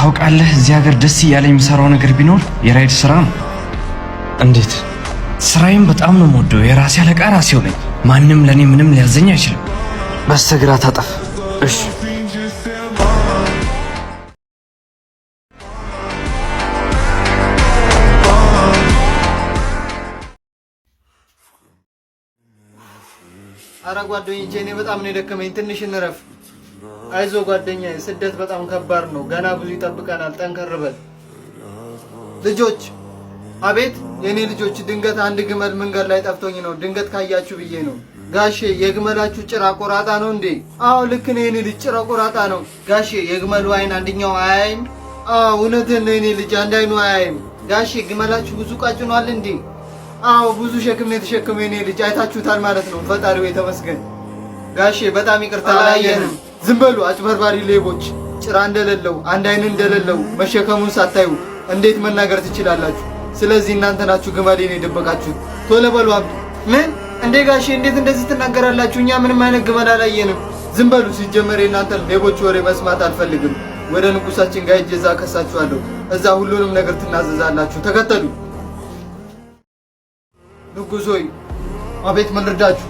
ታውቃለህ እዚህ ሀገር ደስ እያለኝ የምሰራው ነገር ቢኖር የራይድ ስራ ነው። እንዴት? ስራዬን በጣም ነው የምወደው። የራሴ አለቃ ራሴው ነኝ። ማንም ለኔ ምንም ሊያዘኝ አይችልም። በስተግራ ታጠፍ። እሺ። አረ ጓደኞቼ እኔ በጣም ነው የደከመኝ። ትንሽ እንረፍ። አይዞ ጓደኛዬ፣ ስደት በጣም ከባድ ነው። ገና ብዙ ይጠብቀናል። ጠንከር በል። ልጆች፣ አቤት የኔ ልጆች፣ ድንገት አንድ ግመል መንገድ ላይ ጠፍቶኝ ነው። ድንገት ካያችሁ ብዬ ነው። ጋሼ የግመላችሁ ጭራ ቆራጣ ነው እንዴ? አዎ ልክ ነው የኔ ልጅ፣ ጭራ ቆራጣ ነው። ጋሼ የግመሉ አይን አንደኛው አያይም? አዎ እውነትህን ነው የኔ ልጅ፣ አንድ አይኑ አያይም። ጋሼ ግመላችሁ ብዙ ቃጭኗል እንዴ? አዎ ብዙ ሸክም ነው የተሸከመው የኔ ልጅ። አይታችሁታል ማለት ነው። ፈጣሪው የተመስገን። ጋሼ በጣም ይቅርታ አላየንም። ዝም በሉ አጭበርባሪ ሌቦች። ጭራ እንደሌለው አንድ አይን እንደሌለው መሸከሙን ሳታዩ እንዴት መናገር ትችላላችሁ? ስለዚህ እናንተ ናችሁ ግመሌን የደበቃችሁት። ቶሎ በሉ አምጡ። ምን እንዴ ጋሼ እንዴት እንደዚህ ትናገራላችሁ? እኛ ምንም አይነት ግመል አላየንም። ዝም በሉ። ሲጀመር የእናንተን ሌቦች ወሬ መስማት አልፈልግም። ወደ ንጉሳችን ጋር ሂጅ፣ እዛ ከሳችኋለሁ። እዛ ሁሉንም ነገር ትናዘዛላችሁ። ተከተሉ። ንጉሥ ሆይ። አቤት ምን ልርዳችሁ?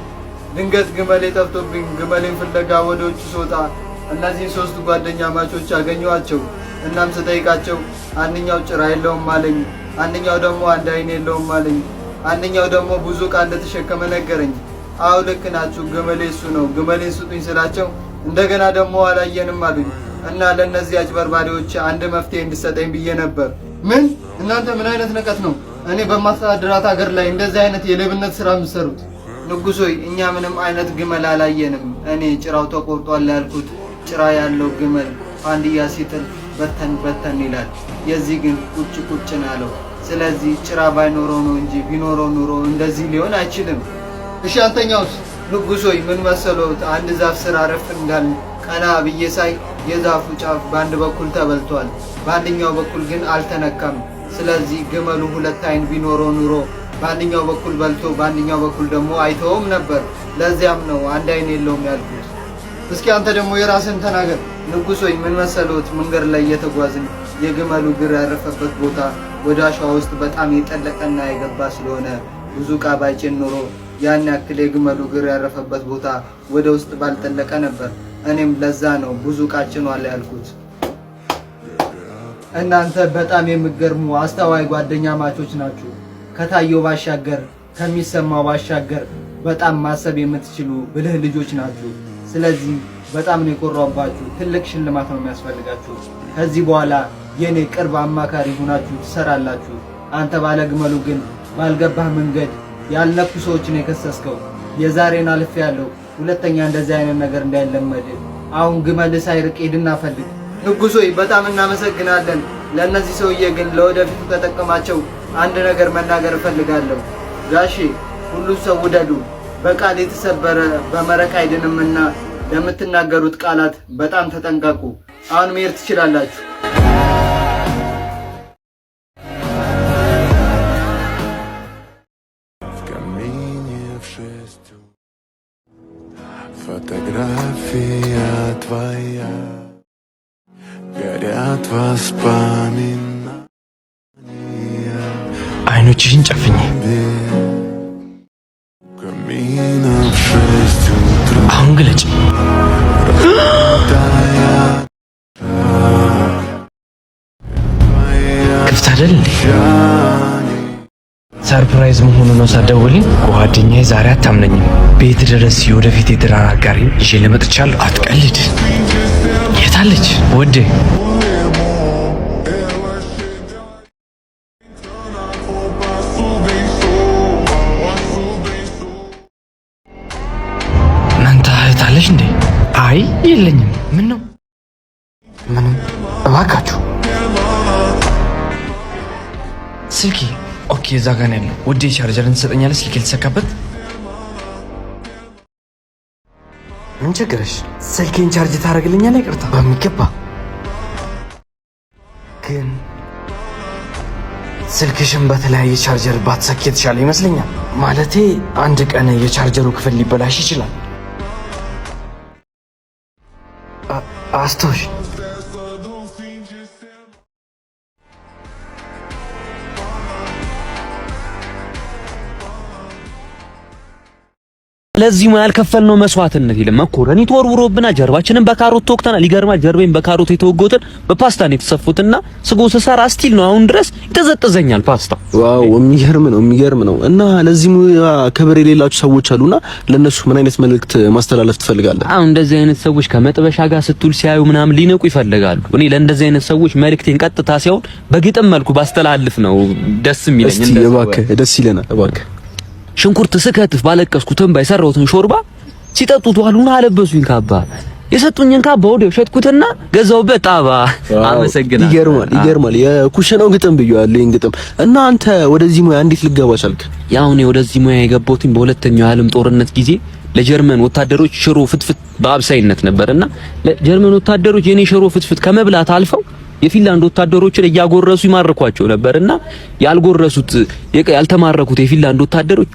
ድንገት ግመሌ ጠፍቶብኝ ግመሌን ፍለጋ ወደ ውጭ ስወጣ እነዚህን ሶስት ጓደኛ ማቾች አገኘኋቸው። እናም ስጠይቃቸው አንደኛው ጭራ የለውም አለኝ፣ አንደኛው ደግሞ አንድ አይን የለውም አለኝ፣ አንደኛው ደግሞ ብዙ ዕቃ እንደተሸከመ ነገረኝ። አዎ ልክ ናችሁ፣ ግመሌ እሱ ነው። ግመሌን ስጡኝ ስላቸው እንደገና ደግሞ አላየንም አሉኝ። እና ለእነዚህ አጭበርባሪዎች አንድ መፍትሄ እንድሰጠኝ ብዬ ነበር። ምን? እናንተ ምን አይነት ንቀት ነው እኔ በማስተዳድራት ሀገር ላይ እንደዚህ አይነት የሌብነት ስራ የምትሰሩት? ንጉሥ ሆይ እኛ ምንም አይነት ግመል አላየንም። እኔ ጭራው ተቆርጧል ያልኩት ጭራ ያለው ግመል ፋንድያ ሲጥል በተን በተን ይላል። የዚህ ግን ቁጭ ቁጭ ነው ያለው። ስለዚህ ጭራ ባይኖረው ነው እንጂ ቢኖረው ኑሮ እንደዚህ ሊሆን አይችልም። እሺ አንተኛውስ? ንጉሥ ሆይ ምን መሰሎት? አንድ ዛፍ ስር አረፍ እንዳል ቀና ብዬ ሳይ የዛፉ ጫፍ በአንድ በኩል ተበልቷል፣ በአንደኛው በኩል ግን አልተነካም። ስለዚህ ግመሉ ሁለት አይን ቢኖረው ኑሮ በአንደኛው በኩል በልቶ በአንደኛው በኩል ደግሞ አይተውም ነበር። ለዚያም ነው አንድ አይን የለውም ያልኩት። እስኪ አንተ ደግሞ የራስን ተናገር። ንጉሥ ሆይ ምን መሰሎት? መንገድ ላይ እየተጓዝን የግመሉ እግር ያረፈበት ቦታ ወደ አሸዋ ውስጥ በጣም የጠለቀና የገባ ስለሆነ ብዙ ዕቃ ባይጭን ኖሮ ያን ያክል የግመሉ እግር ያረፈበት ቦታ ወደ ውስጥ ባልጠለቀ ነበር። እኔም ለዛ ነው ብዙ ዕቃ ጭኗል ያልኩት። እናንተ በጣም የምትገርሙ አስተዋይ ጓደኛ ማቾች ናችሁ። ከታየው ባሻገር ከሚሰማው ባሻገር በጣም ማሰብ የምትችሉ ብልህ ልጆች ናችሁ። ስለዚህ በጣም ነው የኮራባችሁ። ትልቅ ሽልማት ነው የሚያስፈልጋችሁ። ከዚህ በኋላ የኔ ቅርብ አማካሪ ሆናችሁ ትሰራላችሁ። አንተ ባለ ግመሉ ግን ባልገባህ መንገድ ያልነኩ ሰዎችን የከሰስከው የዛሬን አልፌያለሁ። ሁለተኛ እንደዚህ አይነት ነገር እንዳይለመድ። አሁን ግመል ሳይርቅ ሄድና ፈልግ። ንጉሥ ሆይ በጣም እናመሰግናለን። ለእነዚህ ሰውዬ ግን ለወደፊቱ ከጠቀማቸው አንድ ነገር መናገር እፈልጋለሁ። ጋሼ ሁሉ ሰው ውደዱ። በቃል የተሰበረ በመረቅ አይድንምና ለምትናገሩት ቃላት በጣም ተጠንቀቁ። አሁን መሄድ ትችላላችሁ። Фотография твоя, горят воспоминания. አይኖችሽን ጨፍኝ። Камина в 6 утра. አሁን ግለጭ። ክፍት አይደል እንዴ? ሰርፕራይዝ መሆኑ ነው። ሳትደውልኝ ጓደኛዬ ዛሬ አታምነኝም። ቤት ድረስ የወደፊት የትዳር አጋሪ ይዤ ልመጥቻለሁ። አትቀልድ። የታለች ወዴ? መንታ እህት አለሽ እንዴ? አይ የለኝም። ምን ነው? ምንም። እባካችሁ ስልኬ ኦኬ፣ እዛ ጋር ነው ያለው። ወዴ ቻርጀርን ትሰጠኛለህ? ስልኬ ልትሰካበት። ምን ቸገረሽ? ስልኬን ቻርጅ ታደርግልኛለህ? ይቅርታ። በሚገባ ግን ስልክሽን በተለያየ ቻርጀር ባትሰኪ የተሻለ ይመስለኛል። ማለቴ አንድ ቀን የቻርጀሩ ክፍል ሊበላሽ ይችላል። አስቶሽ ለዚህ ነው ያልከፈልነው መስዋዕትነት የለም። መኮረኒ ተወርውሮብና ጀርባችንን በካሮት ተወቅተናል። ይገርማል። ጀርቤን በካሮት የተወጎትን በፓስታ ነው የተሰፉትና ስጎ ስሰራ ስቲል ነው አሁን ድረስ ይተዘጠዘኛል ፓስታ። ዋው የሚገርም ነው። እና ለዚህ ክብር የሌላችሁ ሰዎች አሉና ለነሱ ምን አይነት መልእክት ማስተላለፍ ትፈልጋለህ? አሁን እንደዚህ አይነት ሰዎች ከመጥበሻ ጋር ስትውል ሲያዩ ምናምን ሊነቁ ይፈልጋሉ። እኔ ለእንደዚህ አይነት ሰዎች መልእክቴን ቀጥታ ሲሆን በግጥም መልኩ ባስተላልፍ ነው ደስ የሚለኝ። እስቲ እባክህ ደስ ይለናል እባክህ። ሽንኩርት ስከትፍ ባለቀስኩትን ባይሰራውትን ሾርባ ሲጠጡት ዋሉና አለበሱኝ ካባ የሰጡኝን ካባ ወዲያው ሸጥኩትና ገዛውበት ጣባ። አመሰግናለሁ። ይገርማል። የኩሽናው ግጥም ብዬዋለሁ። ይሄን ግጥም እና አንተ ወደዚህ ሙያ እንዴት ልገባ ቻልክ? ያው እኔ ወደዚህ ሙያ የገባሁት በሁለተኛው የዓለም ጦርነት ጊዜ ለጀርመን ወታደሮች ሽሮ ፍትፍት በአብሳይነት ነበርና ለጀርመን ወታደሮች የኔ ሽሮ ፍትፍት ከመብላት አልፈው የፊንላንድ ወታደሮችን እያጎረሱ ይማርኳቸው ነበርና ያልጎረሱት ያልተማረኩት የፊንላንድ ወታደሮች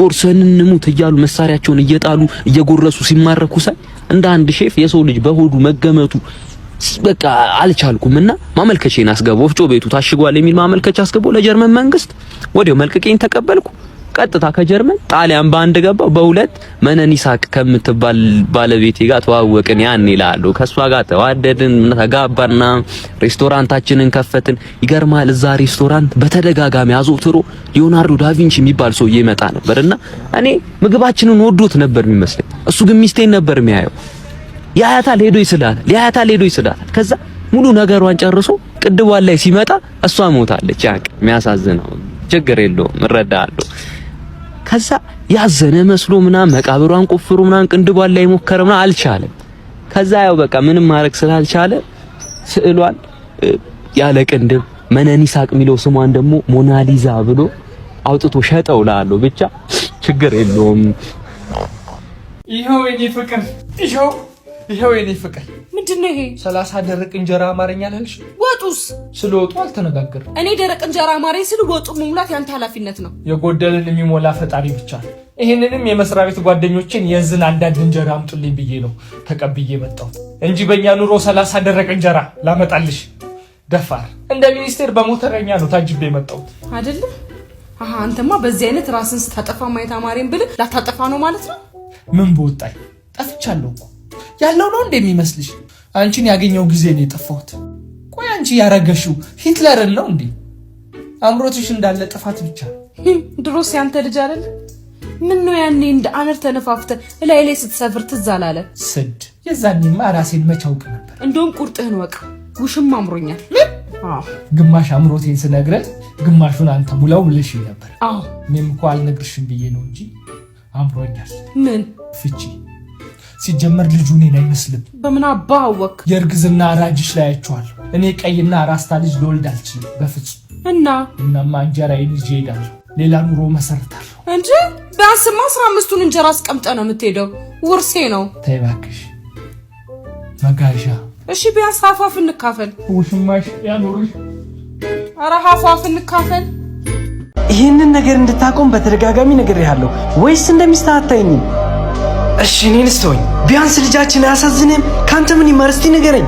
ጎርሰን እንሙት እያሉ መሳሪያቸውን እየጣሉ እየጎረሱ ሲማረኩ ሳይ እንደ አንድ ሼፍ የሰው ልጅ በሆዱ መገመቱ በቃ አልቻልኩምና ማመልከቻዬን አስገባው። ወፍጮ ቤቱ ታሽጓል የሚል ማመልከቻ አስገባው ለጀርመን መንግስት። ወዲያው መልቀቄን ተቀበልኩ። ቀጥታ ከጀርመን ጣሊያን በአንድ ገባው። በሁለት መነን ይሳቅ ከምትባል ባለቤቴ ጋር ተዋወቅን። ያን ይላሉ ከሷ ጋር ተዋደድን፣ ተጋባና ሬስቶራንታችንን ከፈትን። ይገርማል። እዛ ሬስቶራንት በተደጋጋሚ አዘውትሮ ሊዮናርዶ ዳቪንቺ የሚባል ሰው ይመጣ ነበርና እኔ ምግባችንን ወዶት ነበር የሚመስለኝ። እሱ ግን ሚስቴን ነበር የሚያየው። ያያታል ሄዶ ይስላል። ከዛ ሙሉ ነገሯን ጨርሶ ቅድቧን ላይ ሲመጣ እሷ ሞታለች። ያቅ የሚያሳዝነው ችግር የለውም እረዳለሁ። ከዛ ያዘነ መስሎ ምናምን መቃብሯን ቆፍሮ ምናምን ቅንድቧን ላይ ሞከረ ምናምን አልቻለም። ከዛ ያው በቃ ምንም ማድረግ ስላልቻለ ስዕሏን ያለ ቅንድብ መነን ይሳቅ የሚለው ስሟን ደግሞ ሞናሊዛ ብሎ አውጥቶ ሸጠው ላለው ብቻ ችግር የለውም። ይሄው የኔ ፍቅር ምንድነው ይሄ? 30 ደረቅ እንጀራ አማርኛ አልሽ? ወጡስ? ስለ ወጡ አልተነጋገርም። እኔ ደረቅ እንጀራ አማረኝ ስል ወጡ መሙላት ያንተ ኃላፊነት ነው። የጎደልን የሚሞላ ፈጣሪ ብቻ ነው። ይሄንንም የመስሪያ ቤት ጓደኞችን የዝን አንዳንድ እንጀራ አምጡልኝ ብዬ ነው ተቀብዬ መጣሁ እንጂ በእኛ ኑሮ 30 ደረቅ እንጀራ ላመጣልሽ ደፋር። እንደ ሚኒስቴር በሞተረኛ ነው ታጅቤ መጣሁት አይደል? አንተማ በዚህ አይነት ራስን ስታጠፋ ማየት አማረኝ ብለህ ላታጠፋ ነው ማለት ነው። ምን በወጣኝ ጠፍቻለሁ እኮ ያለው ነው እንደሚመስልሽ? አንቺን ያገኘው ጊዜ ነው የጠፋሁት። ቆይ አንቺ ያረገሽው ሂትለርን ነው እንዴ? አምሮትሽ እንዳለ ጥፋት ብቻ። ድሮስ ያንተ ልጅ አይደል? ምን ነው ያኔ እንደ አነር ተነፋፍተ ላይ ስትሰፍር ትዝ አላለ? ስድ የዛኔማ ራሴን መቻውቅ ነበር። እንደውም ቁርጥህን ወቅ ውሽም አምሮኛል። ግማሽ አምሮቴን ስነግረን ግማሹን አንተ ሙላው ብለሽ ነበር። አዎ እኔም እኮ አልነግርሽም ብዬ ነው እንጂ አምሮኛል። ምን ፍቺ ሲጀመር ልጁ እኔን አይመስልም። በምን አባህ አወቅ? የእርግዝና አራጅሽ ላይ አይቼዋለሁ። እኔ ቀይና ራስታ ልጅ ልወልድ አልችልም በፍጹም። እናማ እንጀራዬን ይዤ እሄዳለሁ፣ ሌላ ኑሮ መሰረታለሁ እንጂ ቢያንስማ 15ቱን እንጀራ አስቀምጠህ ነው የምትሄደው። ውርሴ ነው። ተይ እባክሽ መጋዣ። እሺ ቢያንስ ሀፋፍ እንካፈል። ውሽማሽ ያኖርሽ። ኧረ ሀፋፍ እንካፈል። ይህንን ነገር እንድታቆም በተደጋጋሚ ነግሬሃለሁ ወይስ እንደሚስት አታይኝም? እሺ እኔን ስተወኝ። ቢያንስ ልጃችን አያሳዝንም? ካንተ ምን ይማር እስቲ ንገረኝ።